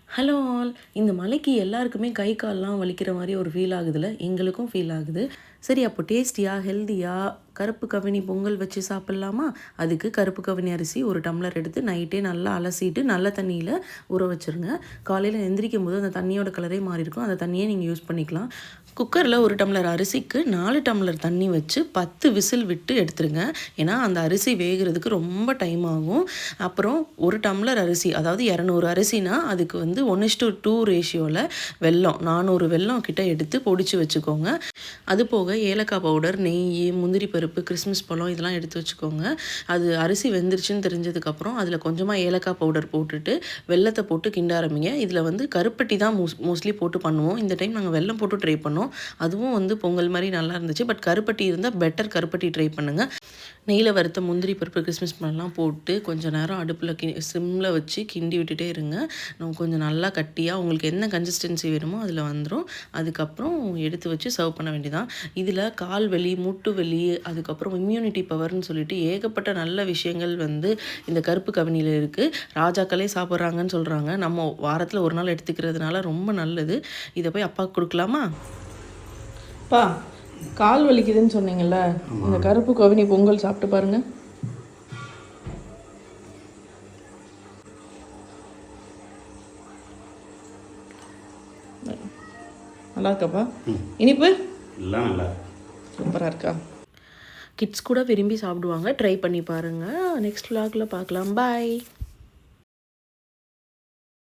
Hello all. இந்த மலைக்கு எல்லாருக்குமே கை கால்லாம் வலிக்கிற மாதிரி ஒரு ஃபீல் ஆகுதுல்ல, எங்களுக்கும் ஃபீல் ஆகுது. சரி, அப்போ டேஸ்டியாக ஹெல்த்தியாக கருப்பு கவினி பொங்கல் வச்சு சாப்பிட்லாமா? அதுக்கு கருப்பு கவினி அரிசி 1 டம்ளர் எடுத்து நைட்டே நல்லா அலசிட்டு நல்ல தண்ணியில் ஊற வச்சுருங்க. காலையில் எந்திரிக்கும் போது அந்த தண்ணியோட கலரே மாறி இருக்கும். அந்த தண்ணியை நீங்கள் யூஸ் பண்ணிக்கலாம். குக்கரில் 1 டம்ளர் அரிசிக்கு 4 டம்ளர் தண்ணி வச்சு 10 விசில் விட்டு எடுத்துருங்க. ஏன்னா அந்த அரிசி வேகிறதுக்கு ரொம்ப டைம் ஆகும். அப்புறம் 1 டம்ளர் அரிசி, அதாவது 200 அரிசினா அதுக்கு வந்து 1:2 ரேஷியோவில் வெல்லம் 400 வெல்லம் கிட்ட எடுத்து பொடிச்சு வச்சுக்கோங்க. அது போக ஏலக்காய் பவுடர், நெய், முந்திரி பருப்பு, கிறிஸ்மஸ் பழம் இதெல்லாம் எடுத்து வச்சுக்கோங்க. அது அரிசி வெந்துருச்சுன்னு தெரிஞ்சதுக்கப்புறம் அதில் கொஞ்சமாக ஏலக்காய் பவுடர் போட்டுட்டு வெல்லத்தை போட்டு கிண்ட ஆரம்பிங்க. இதில் வந்து கருப்பட்டி தான் மோஸ்ட்லி போட்டு பண்ணுவோம். இந்த டைம் நாங்கள் வெல்லம் போட்டு ட்ரை பண்ணோம். அதுவும் வந்து பொங்கல் மாதிரி நல்லா இருந்துச்சு. பட் கருப்பட்டி இருந்தால் பெட்டர், கருப்பட்டி ட்ரை பண்ணுங்கள். நெய்யில் வறுத்த முந்திரி பருப்பு, கிறிஸ்மஸ் பழம்லாம் போட்டு கொஞ்சம் நேரம் அடுப்பில் சிம்மில் வச்சு கிண்டி விட்டுட்டே இருங்க. கொஞ்சம் நல்லா கட்டியாக உங்களுக்கு என்ன கன்சிஸ்டன்சி வேணுமோ அதில் வந்துடும். அதுக்கப்புறம் எடுத்து வச்சு சர்வ் பண்ண வேண்டியதான். இதில் கால் வலி, மூட்டு வலி, அதுக்கப்புறம் இம்யூனிட்டி பவர்னு சொல்லிட்டு ஏகப்பட்ட நல்ல விஷயங்கள் வந்து இந்த கருப்பு கவினியில் இருக்குது. ராஜாக்களே சாப்பிட்றாங்கன்னு சொல்கிறாங்க. நம்ம வாரத்தில் ஒரு நாள் எடுத்துக்கிறதுனால ரொம்ப நல்லது. இதை போய் அப்பாவுக்கு கொடுக்கலாமா? பா, கால் வலிக்குதுன்னு சொன்னீங்கல்ல, இந்த கருப்பு கவினி பொங்கல் சாப்பிட்டு பாருங்க. நல்லா இருக்காப்பா? இனிப்பு எல்லாம் நல்லா சூப்பராக இருக்கா? கிட்ஸ் கூட விரும்பி சாப்பிடுவாங்க. ட்ரை பண்ணி பாருங்கள். நெக்ஸ்ட் vlogல பார்க்கலாம். பாய்.